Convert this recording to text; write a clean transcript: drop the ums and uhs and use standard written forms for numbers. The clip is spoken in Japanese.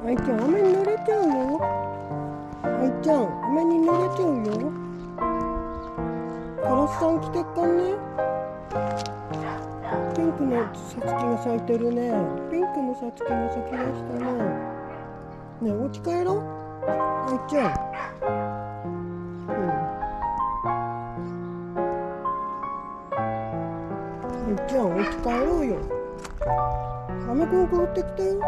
愛ちゃん、雨に濡れちゃうよ。愛ちゃん、雨に濡れちゃうよ。カラスさん来てっかんね。ピンクのさつきが咲いてるね。ピンクのさつきが咲きましたね。ねえ、お家帰ろう。愛ちゃん。愛ちゃん、お家帰ろうよ。雨くんが降ってきたよ。